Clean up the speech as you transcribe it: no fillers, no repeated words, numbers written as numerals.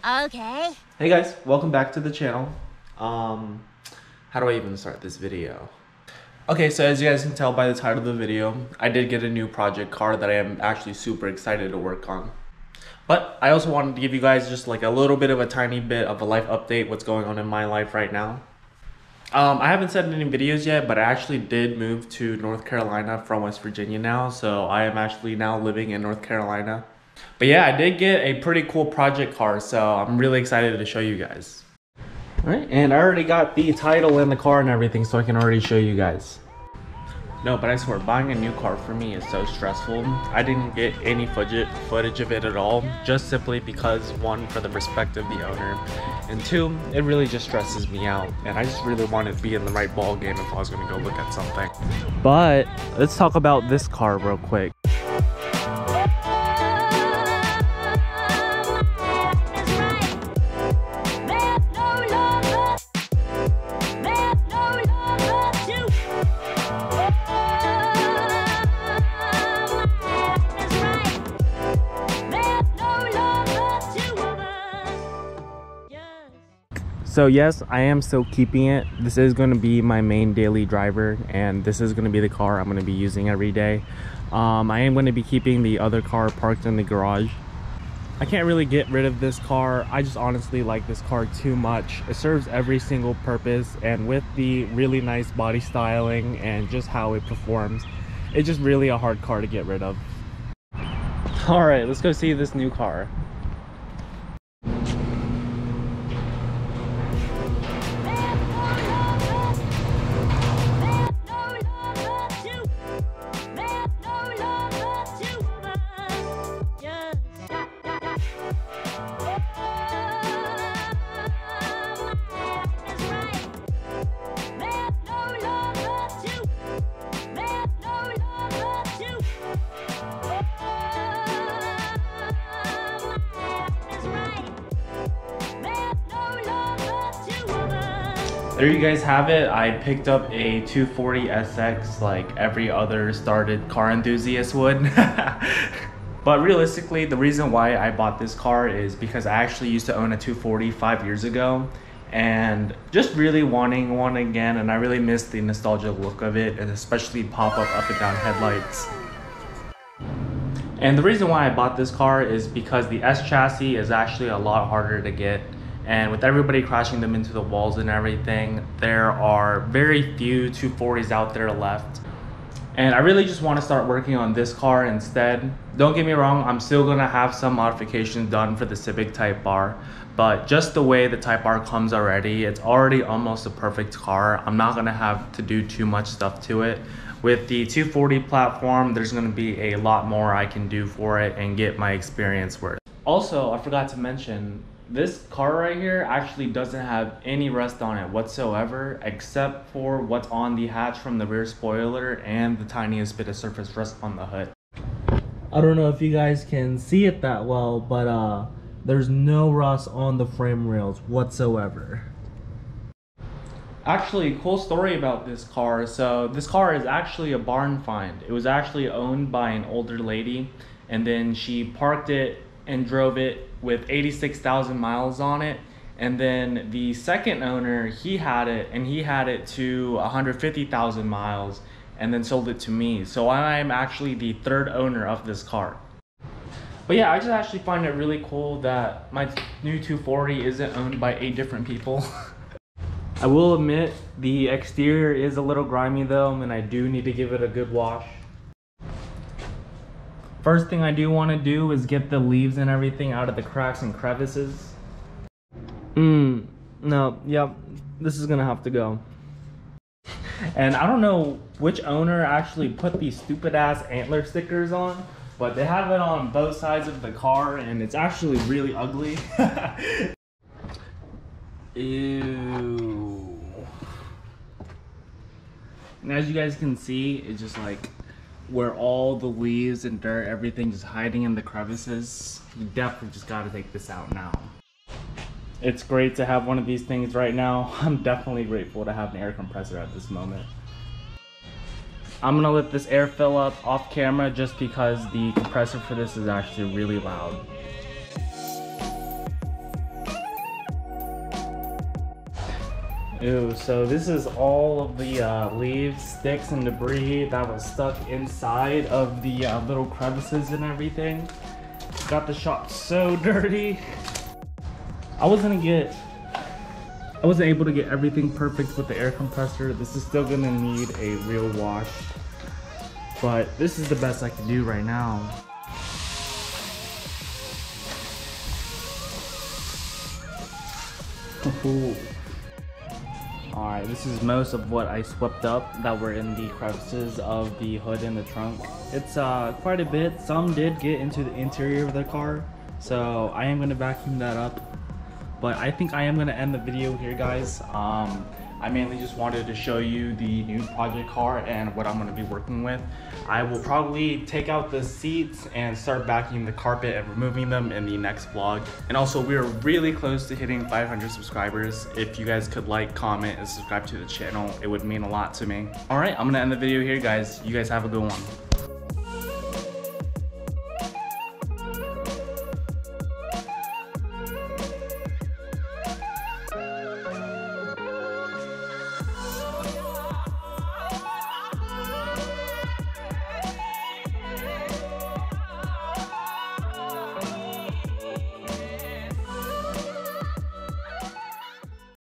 Okay. Hey guys, welcome back to the channel. How do I even start this video? Okay, so as you guys can tell by the title of the video, I did get a new project car that I am actually super excited to work on. But I also wanted to give you guys just like a little bit of a tiny bit of a life update, what's going on in my life right now. I haven't said any videos yet, but I actually did move to North Carolina from West Virginia now, so I am actually now living in North Carolina. But yeah, I did get a pretty cool project car, so I'm really excited to show you guys. Alright, and I already got the title in the car and everything, so I can already show you guys. No, but I swear, buying a new car for me is so stressful. I didn't get any footage of it at all, just simply because, one, for the respect of the owner, and two, it really just stresses me out, and I just really wanted to be in the right ball game if I was going to go look at something. But let's talk about this car real quick. So yes, I am still keeping it. This is going to be my main daily driver, and this is going to be the car I'm going to be using every day. I am going to be keeping the other car parked in the garage. I can't really get rid of this car. I just honestly like this car too much. It serves every single purpose, and with the really nice body styling and just how it performs, it's just really a hard car to get rid of. All right, let's go see this new car. There you guys have it. I picked up a 240 SX like every other started car enthusiast would. But realistically, the reason why I bought this car is because I actually used to own a 240 5 years ago, and just really wanting one again, and I really missed the nostalgic look of it, and especially pop-up up and down headlights. And the reason why I bought this car is because the S chassis is actually a lot harder to get. And with everybody crashing them into the walls and everything, there are very few 240s out there left. And I really just want to start working on this car instead. Don't get me wrong, I'm still going to have some modifications done for the Civic Type R. But just the way the Type R comes already, it's already almost a perfect car. I'm not going to have to do too much stuff to it. With the 240 platform, there's going to be a lot more I can do for it and get my experience worth. Also, I forgot to mention, this car right here actually doesn't have any rust on it whatsoever, except for what's on the hatch from the rear spoiler and the tiniest bit of surface rust on the hood. I don't know if you guys can see it that well, but there's no rust on the frame rails whatsoever. Actually, cool story about this car. So this car is actually a barn find. It was actually owned by an older lady, and then she parked it and drove it with 86,000 miles on it. And then the second owner, he had it to 150,000 miles and then sold it to me. So I am actually the third owner of this car. But yeah, I just actually find it really cool that my new 240 isn't owned by 8 different people. I will admit the exterior is a little grimy though, and I do need to give it a good wash. First thing I do want to do is get the leaves and everything out of the cracks and crevices. No, yep, this is gonna have to go. And I don't know which owner actually put these stupid ass antler stickers on, but they have it on both sides of the car and it's actually really ugly. Ew. And as you guys can see, it's just like where all the leaves and dirt, everything just hiding in the crevices. You definitely just gotta take this out now. It's great to have one of these things right now. I'm definitely grateful to have an air compressor at this moment. I'm gonna let this air fill up off camera just because the compressor for this is actually really loud. Ew, so this is all of the leaves, sticks, and debris that was stuck inside of the little crevices and everything. Got the shop so dirty. I wasn't able to get everything perfect with the air compressor. This is still gonna need a real wash, but this is the best I can do right now. Alright, this is most of what I swept up that were in the crevices of the hood and the trunk. It's quite a bit. Some did get into the interior of the car, so I am going to vacuum that up. But I think I am going to end the video here, guys. I mainly just wanted to show you the new project car and what I'm going to be working with. I will probably take out the seats and start vacuuming the carpet and removing them in the next vlog. And also, we are really close to hitting 500 subscribers. If you guys could like, comment, and subscribe to the channel, it would mean a lot to me. All right, I'm going to end the video here, guys. You guys have a good one.